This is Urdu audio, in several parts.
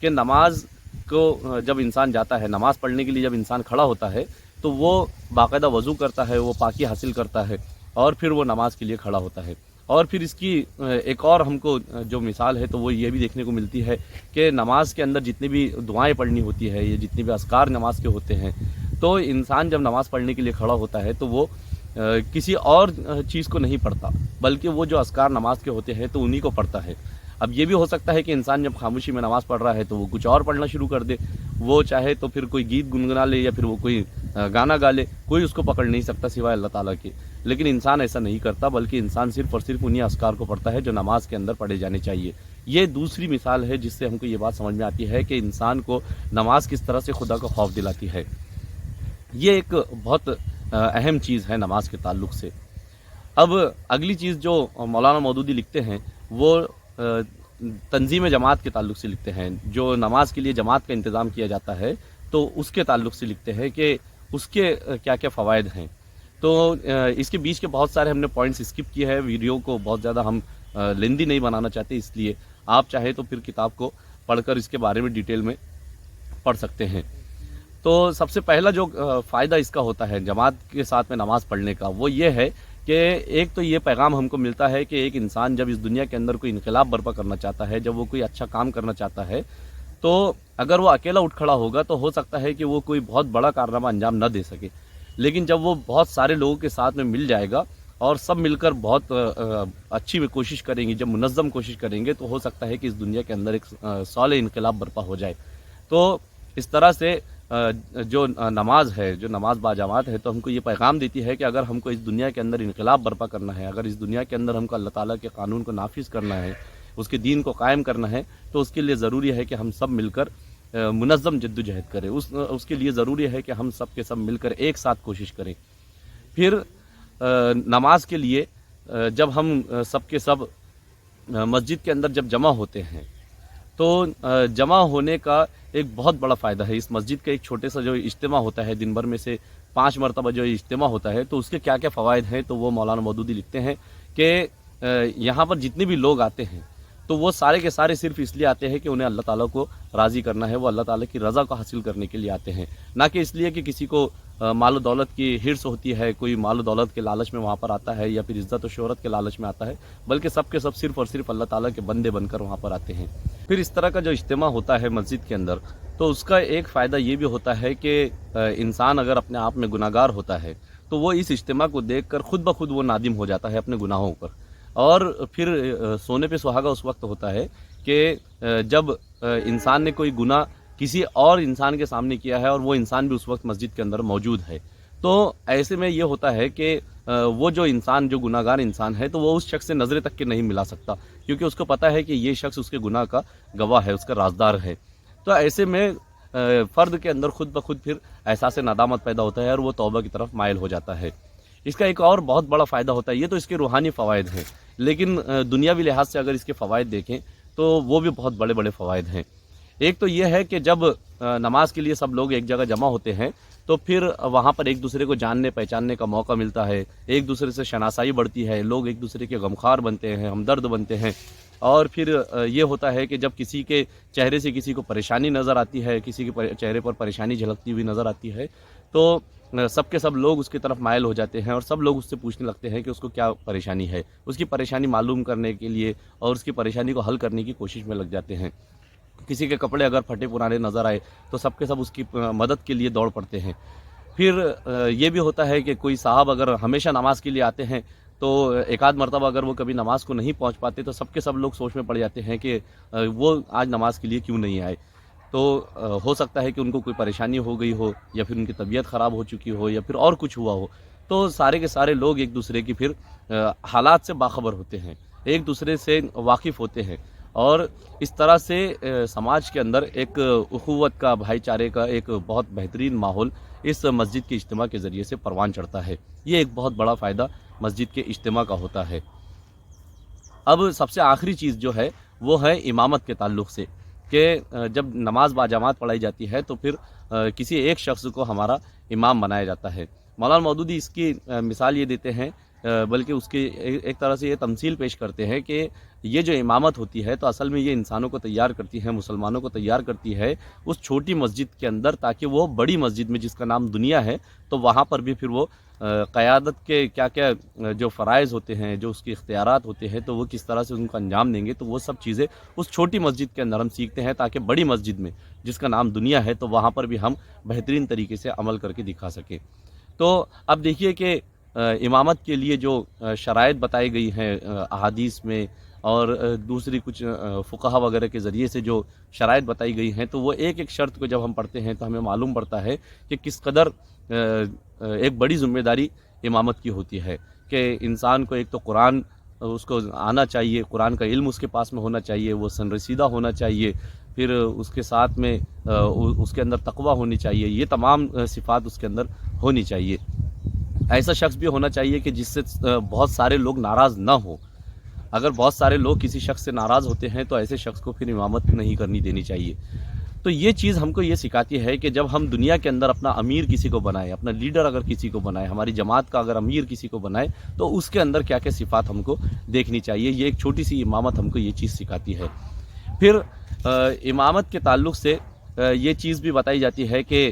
کہ نماز کو جب انسان جاتا ہے، نماز پڑھنے کے لیے جب انسان کھڑا ہوتا ہے تو وہ باقاعدہ وضو کرتا ہے، وہ پاکی حاصل کرتا ہے اور پھر وہ نماز کے لیے کھڑا ہوتا ہے۔ اور پھر اس کی ایک اور ہم کو جو مثال ہے تو وہ یہ بھی دیکھنے کو ملتی ہے کہ نماز کے اندر جتنی بھی دعائیں پڑھنی ہوتی ہے یا جتنی بھی اذکار نماز کے ہوتے ہیں، تو انسان جب نماز پڑھنے کے لیے کھڑا ہوتا ہے تو وہ کسی اور چیز کو نہیں پڑھتا، بلکہ وہ جو اذکار نماز کے ہوتے ہیں تو انہی کو پڑھتا ہے۔ اب یہ بھی ہو سکتا ہے کہ انسان جب خاموشی میں نماز پڑھ رہا ہے تو وہ کچھ اور پڑھنا شروع کر دے، وہ چاہے تو پھر کوئی گیت گنگنا لے یا پھر وہ کوئی گانا گا لے، کوئی اس کو پکڑ نہیں سکتا سوائے اللہ تعالیٰ کے۔ لیکن انسان ایسا نہیں کرتا، بلکہ انسان صرف اور صرف انہی اذکار کو پڑھتا ہے جو نماز کے اندر پڑھے جانے چاہیے۔ یہ دوسری مثال ہے جس سے ہم کو یہ بات سمجھ میں آتی ہے کہ انسان کو نماز کس طرح سے خدا کا خوف دلاتی ہے۔ یہ ایک بہت اہم چیز ہے نماز کے تعلق سے۔ اب اگلی چیز جو مولانا مودودی لکھتے ہیں وہ تنظیم جماعت کے تعلق سے لکھتے ہیں، جو نماز کے لیے جماعت کا انتظام کیا جاتا ہے تو اس کے تعلق سے لکھتے ہیں کہ اس کے کیا کیا فوائد ہیں۔ تو اس کے بیچ کے بہت سارے ہم نے پوائنٹس اسکپ کیے ہیں، ویڈیو کو بہت زیادہ ہم لیندی نہیں بنانا چاہتے، اس لیے آپ چاہے تو پھر کتاب کو پڑھ کر اس کے بارے میں ڈیٹیل میں پڑھ سکتے ہیں۔ تو سب سے پہلا جو فائدہ اس کا ہوتا ہے جماعت کے ساتھ میں نماز پڑھنے کا، وہ یہ ہے کہ ایک تو یہ پیغام ہم کو ملتا ہے کہ ایک انسان جب اس دنیا کے اندر کوئی انقلاب برپا کرنا چاہتا ہے، جب وہ کوئی اچھا کام کرنا چاہتا ہے، تو اگر وہ اکیلا اٹھ کھڑا ہوگا تو ہو سکتا ہے کہ وہ کوئی بہت بڑا کارنامہ انجام نہ دے سکے، لیکن جب وہ بہت سارے لوگوں کے ساتھ میں مل جائے گا اور سب مل کر بہت اچھی کوشش کریں گے، جب منظم کوشش کریں گے، تو ہو سکتا ہے کہ اس دنیا کے اندر ایک صالح انقلاب برپا ہو جائے۔ تو اس طرح سے جو نماز ہے، جو نماز باجماعت ہے، تو ہم کو یہ پیغام دیتی ہے کہ اگر ہم کو اس دنیا کے اندر انقلاب برپا کرنا ہے، اگر اس دنیا کے اندر ہم کو اللہ تعالیٰ کے قانون کو نافذ کرنا ہے، اس کے دین کو قائم کرنا ہے، تو اس کے لیے ضروری ہے کہ ہم سب مل کر منظم جدوجہد کریں۔ اس کے لیے ضروری ہے کہ ہم سب کے سب مل کر ایک ساتھ کوشش کریں۔ پھر نماز کے لیے جب ہم سب کے سب مسجد کے اندر جب جمع ہوتے ہیں تو جمع ہونے کا ایک بہت بڑا فائدہ ہے۔ اس مسجد کا ایک چھوٹے سا جو اجتماع ہوتا ہے، دن بھر میں سے 5 مرتبہ جو اجتماع ہوتا ہے، تو اس کے کیا کیا فوائد ہیں تو وہ مولانا مودودی لکھتے ہیں کہ یہاں پر جتنے بھی لوگ آتے ہیں تو وہ سارے کے سارے صرف اس لیے آتے ہیں کہ انہیں اللہ تعالیٰ کو راضی کرنا ہے، وہ اللہ تعالیٰ کی رضا کو حاصل کرنے کے لیے آتے ہیں، نہ کہ اس لیے کہ کسی کو مال و دولت کی حرص ہوتی ہے، کوئی مال و دولت کے لالچ میں وہاں پر آتا ہے یا پھر عزت و شہرت کے لالچ میں آتا ہے، بلکہ سب کے سب صرف اور صرف اللہ تعالیٰ کے بندے بن کر وہاں پر آتے ہیں۔ پھر اس طرح کا جو اجتماع ہوتا ہے مسجد کے اندر، تو اس کا ایک فائدہ یہ بھی ہوتا ہے کہ انسان اگر اپنے آپ میں گناہگار ہوتا ہے تو وہ اس اجتماع کو دیکھ کر خود بخود وہ نادم ہو جاتا ہے اپنے گناہوں پر، اور پھر سونے پہ سہاگا اس وقت ہوتا ہے کہ جب انسان نے کوئی گناہ کسی اور انسان کے سامنے کیا ہے اور وہ انسان بھی اس وقت مسجد کے اندر موجود ہے، تو ایسے میں یہ ہوتا ہے کہ وہ جو انسان جو گناہ گار انسان ہے تو وہ اس شخص سے نظریں تک کے نہیں ملا سکتا، کیونکہ اس کو پتہ ہے کہ یہ شخص اس کے گناہ کا گواہ ہے، اس کا رازدار ہے۔ تو ایسے میں فرد کے اندر خود بخود پھر احساس ندامت پیدا ہوتا ہے اور وہ توبہ کی طرف مائل ہو جاتا ہے۔ اس کا ایک اور بہت بڑا فائدہ ہوتا ہے، یہ تو اس کے روحانی فوائد ہیں، لیکن دنیاوی لحاظ سے اگر اس کے فوائد دیکھیں تو وہ بھی بہت بڑے بڑے فوائد ہیں۔ ایک تو یہ ہے کہ جب نماز کے لیے سب لوگ ایک جگہ جمع ہوتے ہیں تو پھر وہاں پر ایک دوسرے کو جاننے پہچاننے کا موقع ملتا ہے، ایک دوسرے سے شناسائی بڑھتی ہے، لوگ ایک دوسرے کے غمخوار بنتے ہیں، ہمدرد بنتے ہیں، اور پھر یہ ہوتا ہے کہ جب کسی کے چہرے سے کسی کو پریشانی نظر آتی ہے، کسی کے چہرے پر پریشانی جھلکتی ہوئی نظر آتی ہے، تو سب کے سب لوگ اس کی طرف مائل ہو جاتے ہیں اور سب لوگ اس سے پوچھنے لگتے ہیں کہ اس کو کیا پریشانی ہے، اس کی پریشانی معلوم کرنے کے لیے اور اس کی پریشانی کو حل کرنے کی کوشش میں لگ جاتے ہیں۔ کسی کے کپڑے اگر پھٹے پرانے نظر آئے تو سب کے سب اس کی مدد کے لیے دوڑ پڑتے ہیں۔ پھر یہ بھی ہوتا ہے کہ کوئی صاحب اگر ہمیشہ نماز کے لیے آتے ہیں تو ایک آدھ مرتبہ اگر وہ کبھی نماز کو نہیں پہنچ پاتے تو سب کے سب لوگ سوچ میں پڑ جاتے ہیں کہ وہ آج نماز کے لیے کیوں نہیں آئے۔ تو ہو سکتا ہے کہ ان کو کوئی پریشانی ہو گئی ہو یا پھر ان کی طبیعت خراب ہو چکی ہو یا پھر اور کچھ ہوا ہو، تو سارے کے سارے لوگ ایک دوسرے کی پھر حالات سے باخبر ہوتے ہیں، ایک دوسرے سے واقف ہوتے ہیں، اور اس طرح سے سماج کے اندر ایک اخوت کا، بھائی چارے کا ایک بہت بہترین ماحول اس مسجد کے اجتماع کے ذریعے سے پروان چڑھتا ہے۔ یہ ایک بہت بڑا فائدہ مسجد کے اجتماع کا ہوتا ہے۔ اب سب سے آخری چیز جو ہے وہ ہے امامت کے تعلق سے، کہ جب نماز باجماعت پڑھائی جاتی ہے تو پھر کسی ایک شخص کو ہمارا امام بنایا جاتا ہے۔ مولانا مودودی اس کی مثال یہ دیتے ہیں بلکہ اس کی ایک طرح سے یہ تمثیل پیش کرتے ہیں کہ یہ جو امامت ہوتی ہے تو اصل میں یہ انسانوں کو تیار کرتی ہے، مسلمانوں کو تیار کرتی ہے اس چھوٹی مسجد کے اندر، تاکہ وہ بڑی مسجد میں جس کا نام دنیا ہے تو وہاں پر بھی پھر وہ قیادت کے کیا کیا جو فرائض ہوتے ہیں، جو اس کے اختیارات ہوتے ہیں، تو وہ کس طرح سے ان کو انجام دیں گے، تو وہ سب چیزیں اس چھوٹی مسجد کے اندر ہم سیکھتے ہیں، تاکہ بڑی مسجد میں جس کا نام دنیا ہے تو وہاں پر بھی ہم بہترین طریقے سے عمل کر کے دکھا سکیں۔ تو اب دیکھیے کہ امامت کے لیے جو شرائط بتائی گئی ہیں احادیث میں، اور دوسری کچھ فقہا وغیرہ کے ذریعے سے جو شرائط بتائی گئی ہیں، تو وہ ایک ایک شرط کو جب ہم پڑھتے ہیں تو ہمیں معلوم پڑتا ہے کہ کس قدر ایک بڑی ذمہ داری امامت کی ہوتی ہے، کہ انسان کو ایک تو قرآن اس کو آنا چاہیے، قرآن کا علم اس کے پاس میں ہونا چاہیے، وہ سن رسیدہ ہونا چاہیے، پھر اس کے ساتھ میں اس کے اندر تقویٰ ہونی چاہیے، یہ تمام صفات اس کے اندر ہونی چاہیے۔ ایسا شخص بھی ہونا چاہیے کہ جس سے بہت سارے لوگ ناراض نہ ہوں۔ اگر بہت سارے لوگ کسی شخص سے ناراض ہوتے ہیں تو ایسے شخص کو پھر امامت نہیں کرنی دینی چاہیے۔ تو یہ چیز ہم کو یہ سکھاتی ہے کہ جب ہم دنیا کے اندر اپنا امیر کسی کو بنائے، اپنا لیڈر اگر کسی کو بنائے، ہماری جماعت کا اگر امیر کسی کو بنائے، تو اس کے اندر کیا کیا صفات ہم کو دیکھنی چاہیے۔ یہ ایک چھوٹی سی امامت ہم کو یہ چیز سکھاتی ہے۔ پھر امامت کے تعلق سے یہ چیز بھی بتائی جاتی ہے کہ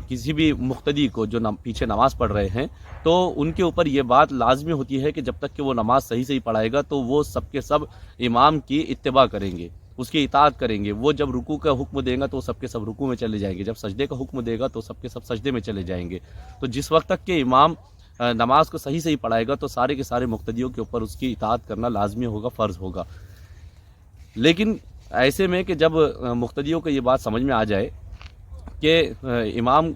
کسی بھی مقتدی کو جو پیچھے نماز پڑھ رہے ہیں، تو ان کے اوپر یہ بات لازمی ہوتی ہے کہ جب تک کہ وہ نماز صحیح صحیح پڑھائے گا تو وہ سب کے سب امام کی اتباع کریں گے، اس کی اطاعت کریں گے۔ وہ جب رکوع کا حکم دے گا تو سب کے سب رکوع میں چلے جائیں گے، جب سجدے کا حکم دے گا تو سب کے سب سجدے میں چلے جائیں گے۔ تو جس وقت تک کہ امام نماز کو صحیح صحیح پڑھائے گا تو سارے کے سارے مقتدیوں کے اوپر اس کی اطاعت کرنا لازمی ہوگا، فرض ہوگا۔ لیکن ایسے میں کہ جب مقتدیوں کو یہ بات سمجھ میں آ جائے کہ امام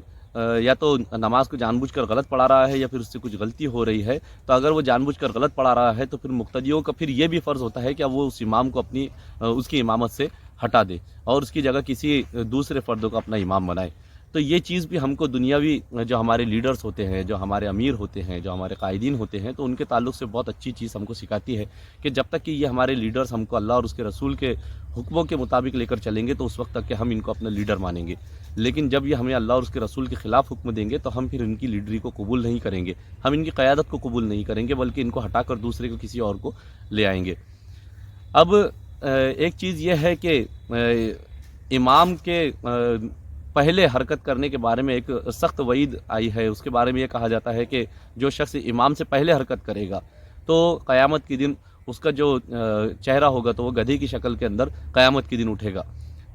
یا تو نماز کو جان بوجھ کر غلط پڑھا رہا ہے یا پھر اس سے کچھ غلطی ہو رہی ہے، تو اگر وہ جان بوجھ کر غلط پڑھا رہا ہے تو پھر مقتدیوں کا پھر یہ بھی فرض ہوتا ہے کہ اب وہ اس امام کو اس کی امامت سے ہٹا دے اور اس کی جگہ کسی دوسرے فرد کو اپنا امام بنائے۔ تو یہ چیز بھی ہم کو دنیاوی جو ہمارے لیڈرز ہوتے ہیں، جو ہمارے امیر ہوتے ہیں، جو ہمارے قائدین ہوتے ہیں، تو ان کے تعلق سے بہت اچھی چیز ہم کو سکھاتی ہے کہ جب تک کہ یہ ہمارے لیڈرز ہم کو اللہ اور اس کے رسول کے حکموں کے مطابق لے کر چلیں گے تو اس وقت تک کہ ہم ان کو اپنا لیڈر مانیں گے۔ لیکن جب یہ ہمیں اللہ اور اس کے رسول کے خلاف حکم دیں گے تو ہم پھر ان کی لیڈری کو قبول نہیں کریں گے، ہم ان کی قیادت کو قبول نہیں کریں گے، بلکہ ان کو ہٹا کر دوسرے کو کسی اور کو لے آئیں گے۔ اب ایک چیز یہ ہے کہ امام کے پہلے حرکت کرنے کے بارے میں ایک سخت وعید آئی ہے۔ اس کے بارے میں یہ کہا جاتا ہے کہ جو شخص امام سے پہلے حرکت کرے گا تو قیامت کے دن اس کا جو چہرہ ہوگا تو وہ گدھے کی شکل کے اندر قیامت کے دن اٹھے گا۔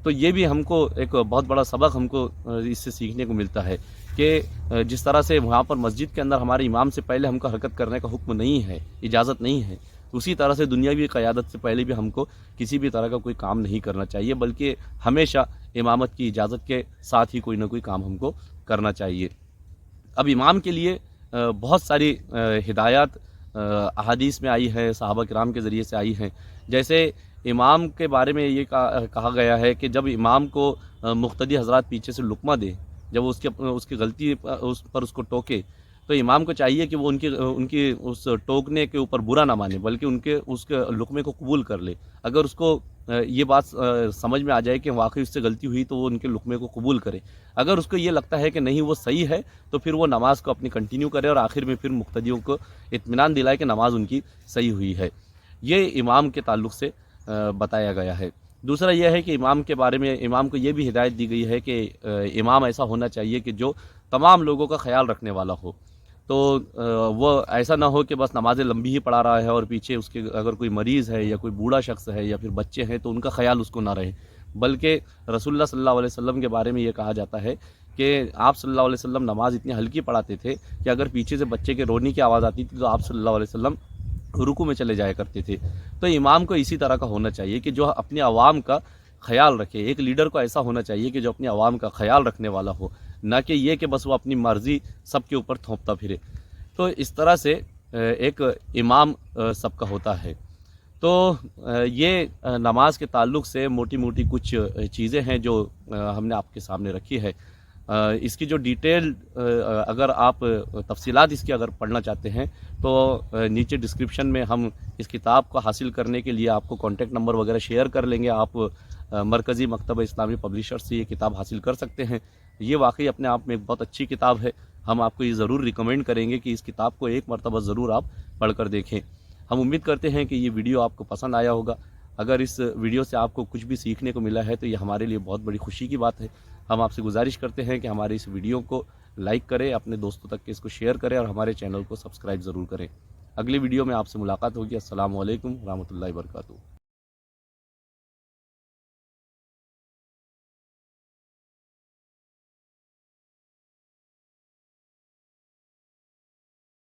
تو یہ بھی ہم کو ایک بہت بڑا سبق ہم کو اس سے سیکھنے کو ملتا ہے کہ جس طرح سے وہاں پر مسجد کے اندر ہمارے امام سے پہلے ہم کو حرکت کرنے کا حکم نہیں ہے، اجازت نہیں ہے، اسی طرح سے دنیاوی قیادت سے پہلے بھی ہم کو کسی بھی طرح کا کوئی کام نہیں کرنا چاہیے، بلکہ ہمیشہ امامت کی اجازت کے ساتھ ہی کوئی نہ کوئی کام ہم کو کرنا چاہیے۔ اب امام کے لیے بہت ساری ہدایات احادیث میں آئی ہے، صحابہ کرام کے ذریعے سے آئی ہیں۔ جیسے امام کے بارے میں یہ کہا گیا ہے کہ جب امام کو مقتدی حضرات پیچھے سے لقمہ دے، جب اس کی غلطی پر اس کو ٹوکے، تو امام کو چاہیے کہ وہ ان کی اس ٹوکنے کے اوپر برا نہ مانے، بلکہ اس کے لقمے کو قبول کر لے۔ اگر اس کو یہ بات سمجھ میں آ جائے کہ واقعی اس سے غلطی ہوئی تو وہ ان کے لقمے کو قبول کرے۔ اگر اس کو یہ لگتا ہے کہ نہیں وہ صحیح ہے تو پھر وہ نماز کو اپنی کنٹینیو کرے اور آخر میں پھر مقتدیوں کو اطمینان دلائے کہ نماز ان کی صحیح ہوئی ہے۔ یہ امام کے تعلق سے بتایا گیا ہے۔ دوسرا یہ ہے کہ امام کے بارے میں امام کو یہ بھی ہدایت دی گئی ہے کہ امام ایسا ہونا چاہیے کہ جو تمام لوگوں کا خیال رکھنے والا ہو۔ تو وہ ایسا نہ ہو کہ بس نمازیں لمبی ہی پڑھا رہا ہے اور پیچھے اس کے اگر کوئی مریض ہے یا کوئی بوڑھا شخص ہے یا پھر بچے ہیں تو ان کا خیال اس کو نہ رہے، بلکہ رسول اللہ صلی اللہ علیہ وسلم کے بارے میں یہ کہا جاتا ہے کہ آپ صلی اللہ علیہ وسلم نماز اتنی ہلکی پڑھاتے تھے کہ اگر پیچھے سے بچے کے رونے کی آواز آتی تھی تو آپ صلی اللہ علیہ وسلم رکوع میں چلے جایا کرتے تھے۔ تو امام کو اسی طرح کا ہونا چاہیے کہ جو اپنی عوام کا خیال رکھے۔ ایک لیڈر کو ایسا ہونا چاہیے کہ جو اپنی عوام کا خیال رکھنے والا ہو، نہ کہ یہ کہ بس وہ اپنی مرضی سب کے اوپر تھوپتا پھرے۔ تو اس طرح سے ایک امام سب کا ہوتا ہے۔ تو یہ نماز کے تعلق سے موٹی موٹی کچھ چیزیں ہیں جو ہم نے آپ کے سامنے رکھی ہے۔ اس کی جو ڈیٹیل اگر آپ تفصیلات اس کی اگر پڑھنا چاہتے ہیں تو نیچے ڈسکرپشن میں ہم اس کتاب کو حاصل کرنے کے لیے آپ کو کانٹیکٹ نمبر وغیرہ شیئر کر لیں گے۔ آپ مرکزی مکتبہ اسلامی پبلیشر سے یہ کتاب حاصل کر سکتے ہیں۔ یہ واقعی اپنے آپ میں ایک بہت اچھی کتاب ہے۔ ہم آپ کو یہ ضرور ریکمینڈ کریں گے کہ اس کتاب کو ایک مرتبہ ضرور آپ پڑھ کر دیکھیں۔ ہم امید کرتے ہیں کہ یہ ویڈیو آپ کو پسند آیا ہوگا۔ اگر اس ویڈیو سے آپ کو کچھ بھی سیکھنے کو ملا ہے تو یہ ہمارے لیے بہت بڑی خوشی کی بات ہے۔ ہم آپ سے گزارش کرتے ہیں کہ ہمارے اس ویڈیو کو لائک کریں، اپنے دوستوں تک اس کو شیئر کریں اور ہمارے چینل کو سبسکرائب ضرور کریں۔ اگلی ویڈیو میں آپ سے ملاقات ہوگی۔ السلام علیکم ورحمۃ اللہ وبرکاتہ۔